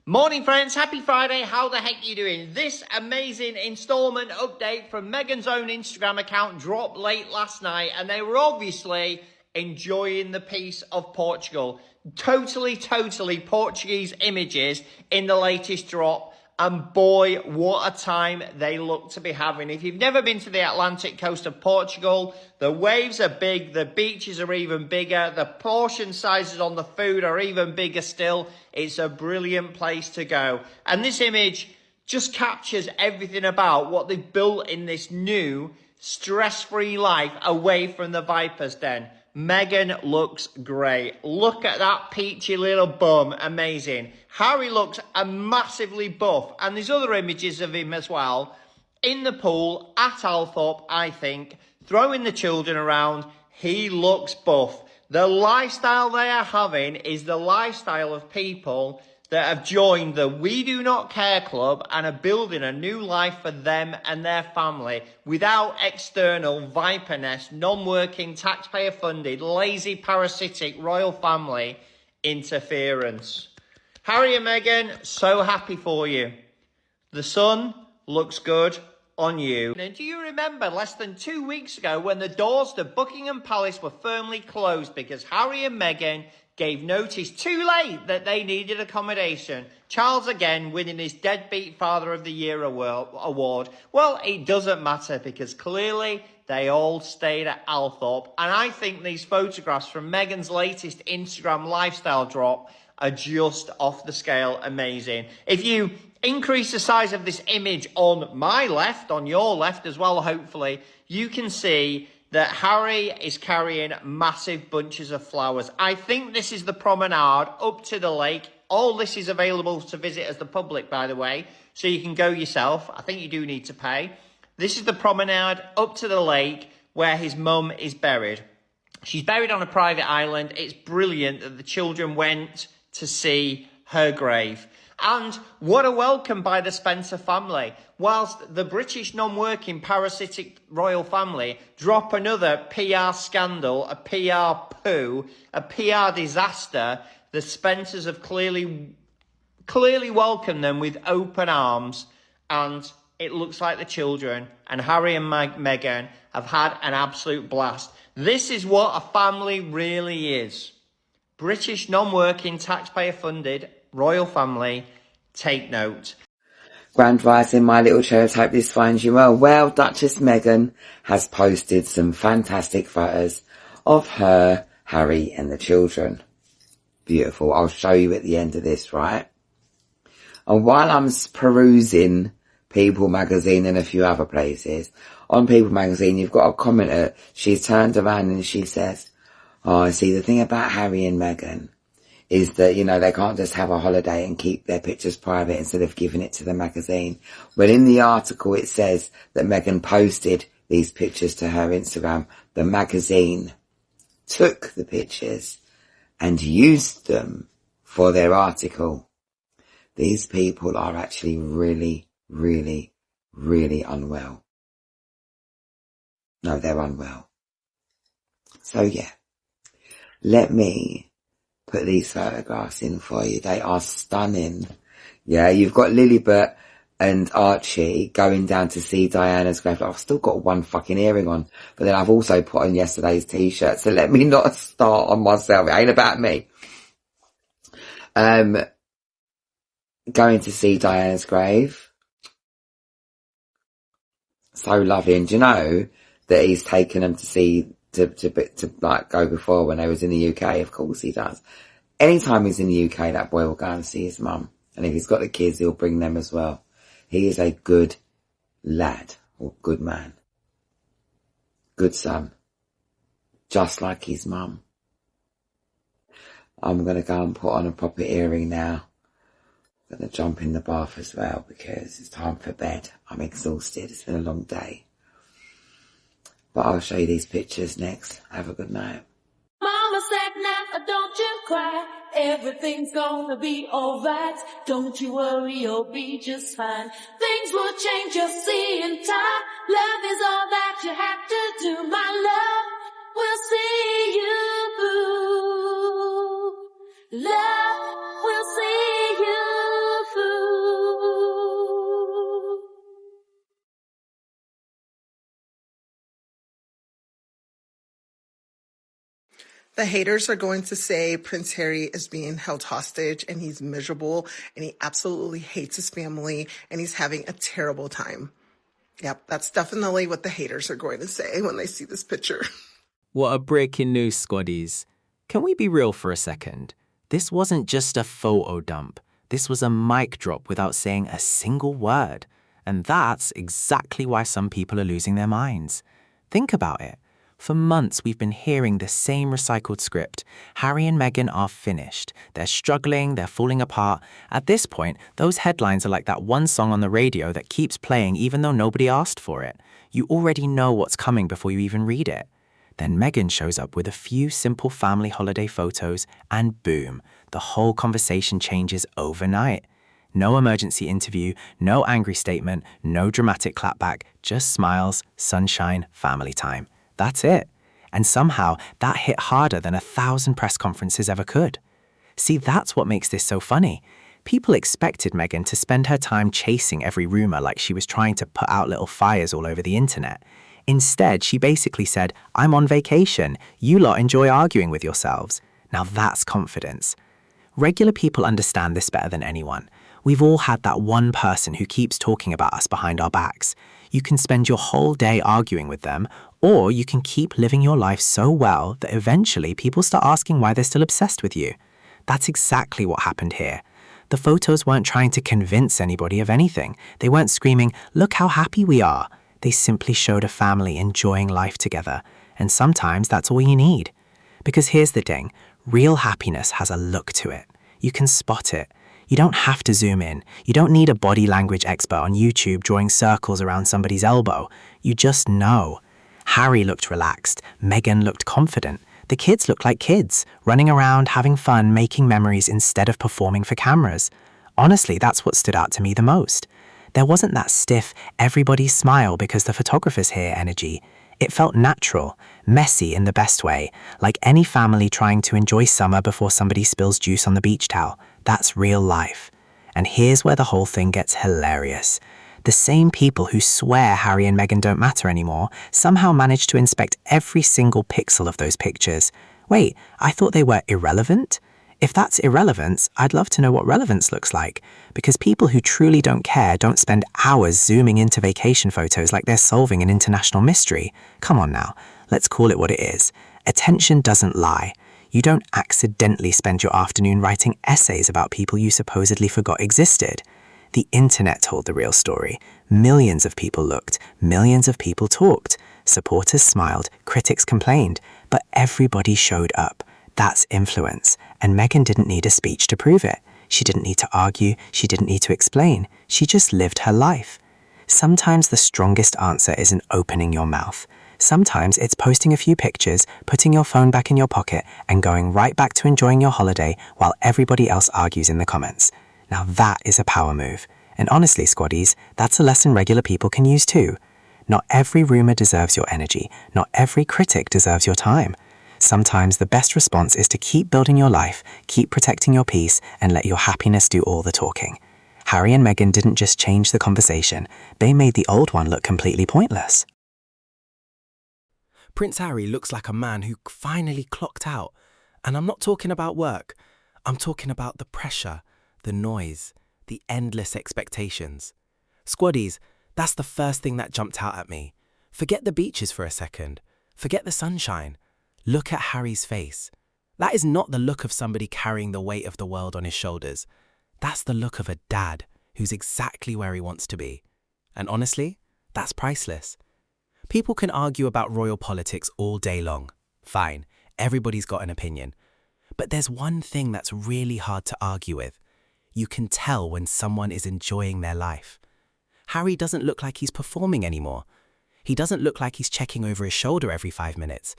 Morning friends, happy Friday. How the heck are you doing? This amazing installment update from Meghan's own Instagram account dropped late last night, and they were obviously enjoying the peace of Portugal. Totally Portuguese images in the latest drop. And boy, what a time they look to be having. If you've never been to the Atlantic coast of Portugal, the waves are big, the beaches are even bigger, the portion sizes on the food are even bigger still. It's a brilliant place to go. And this image just captures everything about what they've built in this new stress-free life away from the Viper's Den. Meghan looks great. Look at that peachy little bum. Amazing. Harry looks a massively buff. And there's other images of him as well. In the pool at Althorp, I think. Throwing the children around. He looks buff. The lifestyle they are having is the lifestyle of people that have joined the We Do Not Care Club and are building a new life for them and their family without external Viper nest, non-working, taxpayer-funded, lazy, parasitic royal family interference. Harry and Meghan, so happy for you. The sun looks good on you. And do you remember less than 2 weeks ago when the doors to Buckingham Palace were firmly closed because Harry and Meghan gave notice too late that they needed accommodation? Charles again winning his Deadbeat Father of the Year award. Well, it doesn't matter because clearly they all stayed at Althorp. And I think these photographs from Meghan's latest Instagram lifestyle drop are just off the scale amazing. If you increase the size of this image on my left, on your left as well, hopefully, you can see that Harry is carrying massive bunches of flowers. I think this is the promenade up to the lake. All this is available to visit as the public, by the way, so you can go yourself. I think you do need to pay. This is the promenade up to the lake where his mum is buried. She's buried on a private island. It's brilliant that the children went to see her grave. And what a welcome by the Spencer family. Whilst the British non-working parasitic royal family drop another PR scandal, a PR poo, a PR disaster, the Spencers have clearly welcomed them with open arms. And it looks like the children and Harry and Meghan have had an absolute blast. This is what a family really is. British non-working taxpayer-funded royal family, take note. Grand Rising, my little cherubs, hope this finds you well. Well, Duchess Meghan has posted some fantastic photos of her, Harry and the children. Beautiful. I'll show you at the end of this, right? And while I'm perusing People magazine and a few other places, on People magazine you've got a commenter. She's turned around and she says, "Oh, see, the thing about Harry and Meghan is that, you know, they can't just have a holiday and keep their pictures private instead of giving it to the magazine." Well, in the article it says that Meghan posted these pictures to her Instagram. The magazine took the pictures and used them for their article. These people are actually really unwell. No, they're unwell. So yeah, let me put these photographs in for you. They are stunning. Yeah, you've got Lilibet and Archie going down to see Diana's grave. I've still got one fucking earring on, but then I've also put on yesterday's t-shirt, so let me not start on myself. It ain't about me. Going to see Diana's grave. So loving. Do you know that he's taken them to see to like go before when they was in the UK? Of course he does. Anytime he's in the UK, that boy will go and see his mum. And if he's got the kids, he'll bring them as well. He is a good lad or good man. Good son. Just like his mum. I'm going to go and put on a proper earring now. I'm going to jump in the bath as well because it's time for bed. I'm exhausted. It's been a long day. But I'll show you these pictures next. Have a good night. Mama said, now don't you cry. Everything's gonna be alright. Don't you worry, you'll be just fine. Things will change, you'll see in time. Love is all that you have to do. My love will see you through. Love will see you The haters are going to say Prince Harry is being held hostage and he's miserable and he absolutely hates his family and he's having a terrible time. Yep, that's definitely what the haters are going to say when they see this picture. What a breaking news, Squaddies. Can we be real for a second? This wasn't just a photo dump. This was a mic drop without saying a single word. And that's exactly why some people are losing their minds. Think about it. For months, we've been hearing the same recycled script. Harry and Meghan are finished. They're struggling, they're falling apart. At this point, those headlines are like that one song on the radio that keeps playing even though nobody asked for it. You already know what's coming before you even read it. Then Meghan shows up with a few simple family holiday photos, and boom, the whole conversation changes overnight. No emergency interview, no angry statement, no dramatic clapback, just smiles, sunshine, family time. That's it. And somehow that hit harder than 1,000 press conferences ever could. See, that's what makes this so funny. People expected Meghan to spend her time chasing every rumor like she was trying to put out little fires all over the internet. Instead, she basically said, "I'm on vacation. You lot enjoy arguing with yourselves." Now that's confidence. Regular people understand this better than anyone. We've all had that one person who keeps talking about us behind our backs. You can spend your whole day arguing with them, or you can keep living your life so well that eventually people start asking why they're still obsessed with you. That's exactly what happened here. The photos weren't trying to convince anybody of anything. They weren't screaming, "Look how happy we are." They simply showed a family enjoying life together. And sometimes that's all you need. Because here's the thing, real happiness has a look to it. You can spot it. You don't have to zoom in. You don't need a body language expert on YouTube drawing circles around somebody's elbow. You just know. Harry looked relaxed. Meghan looked confident. The kids looked like kids, running around, having fun, making memories instead of performing for cameras. Honestly, that's what stood out to me the most. There wasn't that stiff, everybody smile because the photographer's here energy. It felt natural, messy in the best way, like any family trying to enjoy summer before somebody spills juice on the beach towel. That's real life. And here's where the whole thing gets hilarious. The same people who swear Harry and Meghan don't matter anymore somehow managed to inspect every single pixel of those pictures. Wait, I thought they were irrelevant? If that's irrelevance, I'd love to know what relevance looks like, because people who truly don't care don't spend hours zooming into vacation photos like they're solving an international mystery. Come on now, let's call it what it is. Attention doesn't lie. You don't accidentally spend your afternoon writing essays about people you supposedly forgot existed. The internet told the real story. Millions of people looked, millions of people talked. Supporters smiled, critics complained, but everybody showed up. That's influence, and Meghan didn't need a speech to prove it. She didn't need to argue, she didn't need to explain. She just lived her life. Sometimes the strongest answer isn't opening your mouth. Sometimes it's posting a few pictures, putting your phone back in your pocket, and going right back to enjoying your holiday while everybody else argues in the comments. Now that is a power move. And honestly, Squaddies, that's a lesson regular people can use too. Not every rumor deserves your energy. Not every critic deserves your time. Sometimes the best response is to keep building your life, keep protecting your peace, and let your happiness do all the talking. Harry and Meghan didn't just change the conversation, they made the old one look completely pointless. Prince Harry looks like a man who finally clocked out. And I'm not talking about work. I'm talking about the pressure, the noise, the endless expectations. Squaddies, that's the first thing that jumped out at me. Forget the beaches for a second. Forget the sunshine. Look at Harry's face. That is not the look of somebody carrying the weight of the world on his shoulders. That's the look of a dad who's exactly where he wants to be. And honestly, that's priceless. People can argue about royal politics all day long. Fine, everybody's got an opinion. But there's one thing that's really hard to argue with. You can tell when someone is enjoying their life. Harry doesn't look like he's performing anymore. He doesn't look like he's checking over his shoulder every 5 minutes.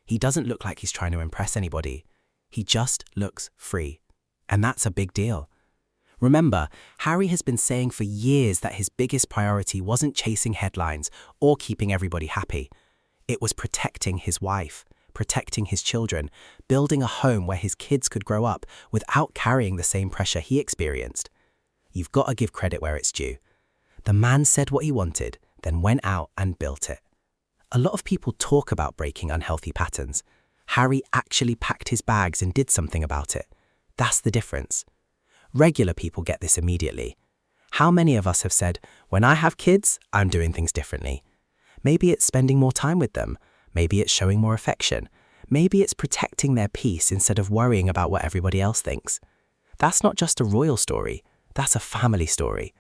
He doesn't look like he's trying to impress anybody. He just looks free. And that's a big deal. Remember, Harry has been saying for years that his biggest priority wasn't chasing headlines or keeping everybody happy. It was protecting his wife, protecting his children, building a home where his kids could grow up without carrying the same pressure he experienced. You've got to give credit where it's due. The man said what he wanted, then went out and built it. A lot of people talk about breaking unhealthy patterns, Harry actually packed his bags and did something about it. That's the difference. Regular people get this immediately. How many of us have said, when I have kids, I'm doing things differently? Maybe it's spending more time with them. Maybe it's showing more affection. Maybe it's protecting their peace instead of worrying about what everybody else thinks. That's not just a royal story. That's a family story.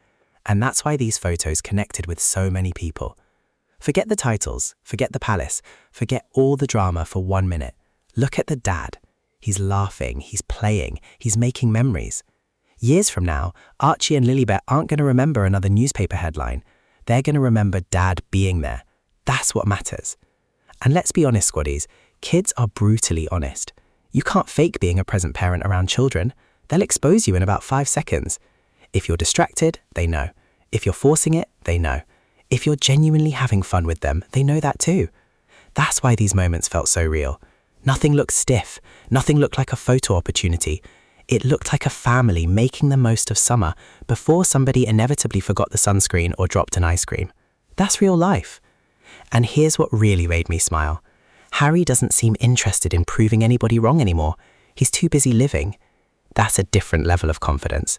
And that's why these photos connected with so many people. Forget the titles, forget the palace, forget all the drama for 1 minute. Look at the dad. He's laughing, he's playing, he's making memories. Years from now, Archie and Lilibet aren't going to remember another newspaper headline. They're going to remember dad being there. That's what matters. And let's be honest, squaddies, kids are brutally honest. You can't fake being a present parent around children. They'll expose you in about 5 seconds. If you're distracted, they know. If you're forcing it, they know. If you're genuinely having fun with them, they know that too. That's why these moments felt so real. Nothing looked stiff. Nothing looked like a photo opportunity. It looked like a family making the most of summer before somebody inevitably forgot the sunscreen or dropped an ice cream. That's real life. And here's what really made me smile. Harry doesn't seem interested in proving anybody wrong anymore. He's too busy living. That's a different level of confidence.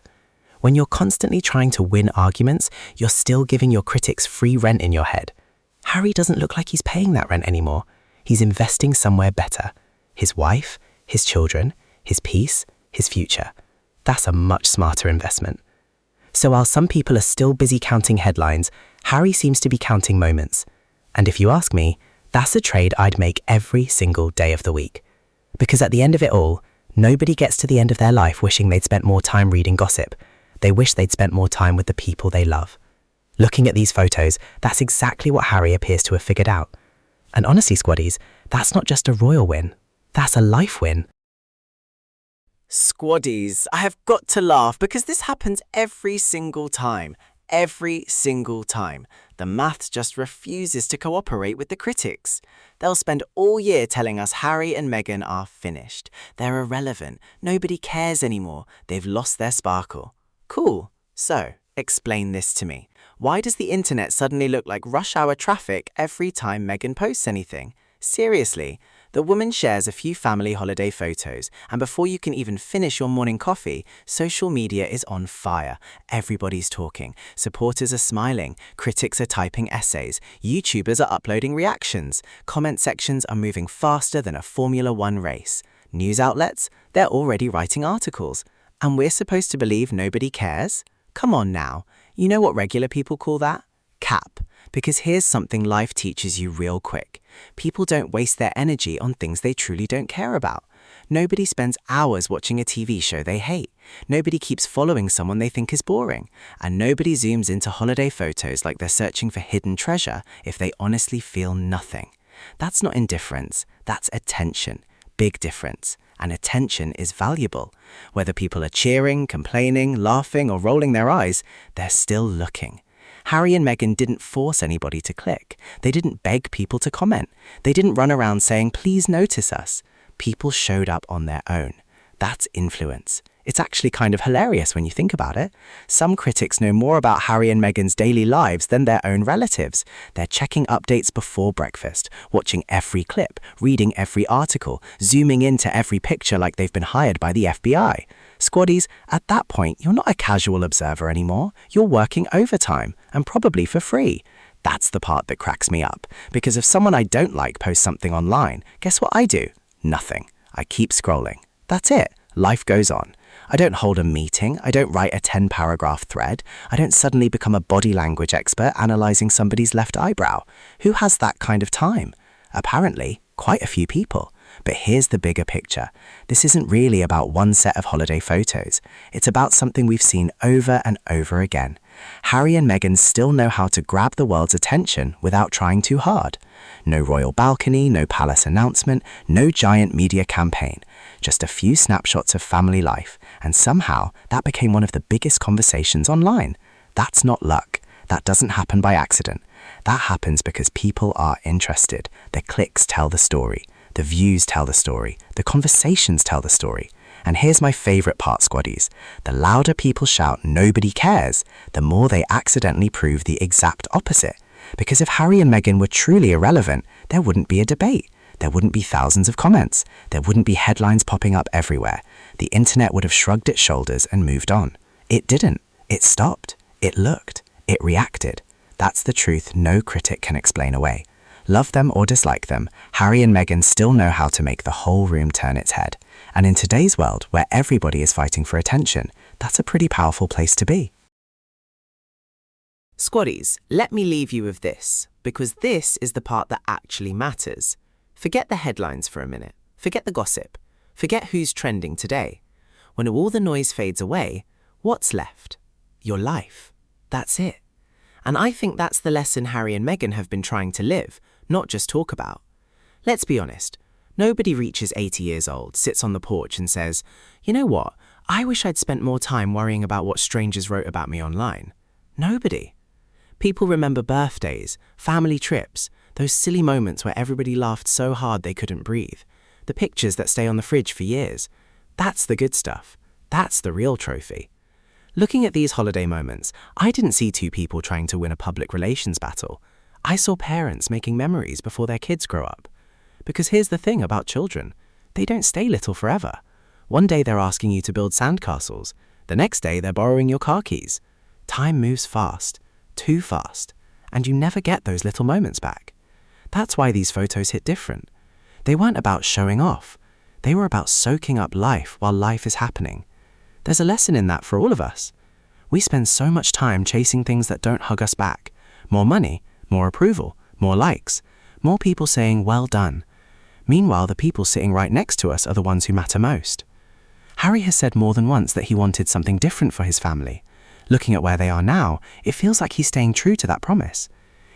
When you're constantly trying to win arguments, you're still giving your critics free rent in your head. Harry doesn't look like he's paying that rent anymore. He's investing somewhere better. His wife, his children, his peace, his future. That's a much smarter investment. So while some people are still busy counting headlines, Harry seems to be counting moments. And if you ask me, that's a trade I'd make every single day of the week. Because at the end of it all, nobody gets to the end of their life wishing they'd spent more time reading gossip. They wish they'd spent more time with the people they love. Looking at these photos, that's exactly what Harry appears to have figured out. And honestly, squaddies, that's not just a royal win. That's a life win. Squaddies, I have got to laugh because this happens every single time. Every single time. The maths just refuses to cooperate with the critics. They'll spend all year telling us Harry and Meghan are finished. They're irrelevant. Nobody cares anymore. They've lost their sparkle. Cool. So, explain this to me. Why does the internet suddenly look like rush hour traffic every time Meghan posts anything? Seriously, the woman shares a few family holiday photos, and before you can even finish your morning coffee, social media is on fire. Everybody's talking, supporters are smiling, critics are typing essays, YouTubers are uploading reactions, comment sections are moving faster than a Formula One race. News outlets, they're already writing articles. And we're supposed to believe nobody cares? Come on now, you know what regular people call that? Cap. Because here's something life teaches you real quick. People don't waste their energy on things they truly don't care about. Nobody spends hours watching a TV show they hate. Nobody keeps following someone they think is boring. And nobody zooms into holiday photos like they're searching for hidden treasure if they honestly feel nothing. That's not indifference, that's attention. Big difference. And attention is valuable. Whether people are cheering, complaining, laughing, or rolling their eyes, they're still looking. Harry and Meghan didn't force anybody to click. They didn't beg people to comment. They didn't run around saying, please notice us. People showed up on their own. That's influence. It's actually kind of hilarious when you think about it. Some critics know more about Harry and Meghan's daily lives than their own relatives. They're checking updates before breakfast, watching every clip, reading every article, zooming into every picture like they've been hired by the FBI. Squaddies, at that point, you're not a casual observer anymore. You're working overtime, and probably for free. That's the part that cracks me up. Because if someone I don't like posts something online, guess what I do? Nothing. I keep scrolling. That's it. Life goes on. I don't hold a meeting. I don't write a 10-paragraph thread. I don't suddenly become a body language expert analyzing somebody's left eyebrow. Who has that kind of time? Apparently, quite a few people. But here's the bigger picture. This isn't really about one set of holiday photos. It's about something we've seen over and over again. Harry and Meghan still know how to grab the world's attention without trying too hard. No royal balcony, no palace announcement, no giant media campaign. Just a few snapshots of family life, and somehow that became one of the biggest conversations online. That's not luck. That doesn't happen by accident. That happens because people are interested. The clicks tell the story. The views tell the story. The conversations tell the story. And here's my favorite part, squaddies. The louder people shout nobody cares, the more they accidentally prove the exact opposite. Because if Harry and Meghan were truly irrelevant, there wouldn't be a debate. There wouldn't be thousands of comments. There wouldn't be headlines popping up everywhere. The internet would have shrugged its shoulders and moved on. It didn't. It stopped. It looked. It reacted. That's the truth no critic can explain away. Love them or dislike them, Harry and Meghan still know how to make the whole room turn its head. And in today's world, where everybody is fighting for attention, that's a pretty powerful place to be. Squaddies, let me leave you with this, because this is the part that actually matters. Forget the headlines for a minute. Forget the gossip. Forget who's trending today. When all the noise fades away, what's left? Your life. That's it. And I think that's the lesson Harry and Meghan have been trying to live, not just talk about. Let's be honest. Nobody reaches 80 years old, sits on the porch and says, "You know what? I wish I'd spent more time worrying about what strangers wrote about me online." Nobody. People remember birthdays, family trips, those silly moments where everybody laughed so hard they couldn't breathe, the pictures that stay on the fridge for years. That's the good stuff. That's the real trophy. Looking at these holiday moments, I didn't see two people trying to win a public relations battle. I saw parents making memories before their kids grow up. Because here's the thing about children. They don't stay little forever. One day they're asking you to build sandcastles. The next day they're borrowing your car keys. Time moves fast, too fast, and you never get those little moments back. That's why these photos hit different. They weren't about showing off. They were about soaking up life while life is happening. There's a lesson in that for all of us. We spend so much time chasing things that don't hug us back. More money, more approval, more likes, more people saying, "Well done." Meanwhile, the people sitting right next to us are the ones who matter most. Harry has said more than once that he wanted something different for his family. Looking at where they are now, it feels like he's staying true to that promise.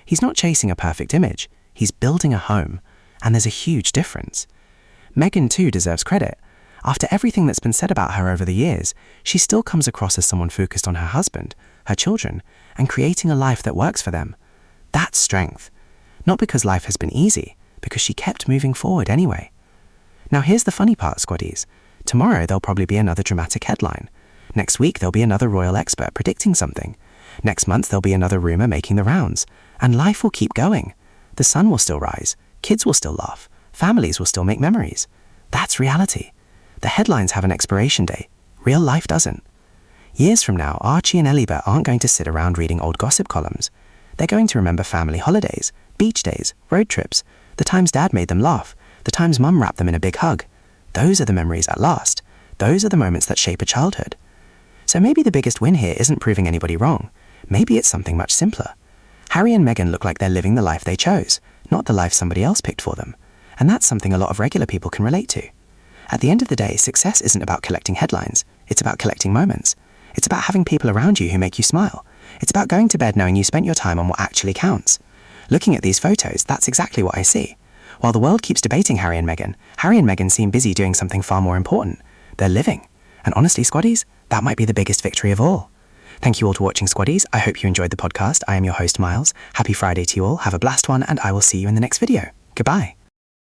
He's not chasing a perfect image. He's building a home. And there's a huge difference. Meghan, too, deserves credit. After everything that's been said about her over the years, she still comes across as someone focused on her husband, her children, and creating a life that works for them. That's strength. Not because life has been easy, because she kept moving forward anyway. Now here's the funny part, Squaddies. Tomorrow there'll probably be another dramatic headline. Next week there'll be another royal expert predicting something. Next month there'll be another rumour making the rounds. And life will keep going. The sun will still rise, kids will still laugh, families will still make memories. That's reality. The headlines have an expiration date. Real life doesn't. Years from now, Archie and Lilibet aren't going to sit around reading old gossip columns. They're going to remember family holidays, beach days, road trips, the times Dad made them laugh, the times Mum wrapped them in a big hug. Those are the memories that last. Those are the moments that shape a childhood. So maybe the biggest win here isn't proving anybody wrong. Maybe it's something much simpler. Harry and Meghan look like they're living the life they chose, not the life somebody else picked for them. And that's something a lot of regular people can relate to. At the end of the day, success isn't about collecting headlines. It's about collecting moments. It's about having people around you who make you smile. It's about going to bed knowing you spent your time on what actually counts. Looking at these photos, that's exactly what I see. While the world keeps debating Harry and Meghan seem busy doing something far more important. They're living. And honestly, Squaddies, that might be the biggest victory of all. Thank you all for watching, Squaddies. I hope you enjoyed the podcast. I am your host, Miles. Happy Friday to you all. Have a blast one, and I will see you in the next video. Goodbye.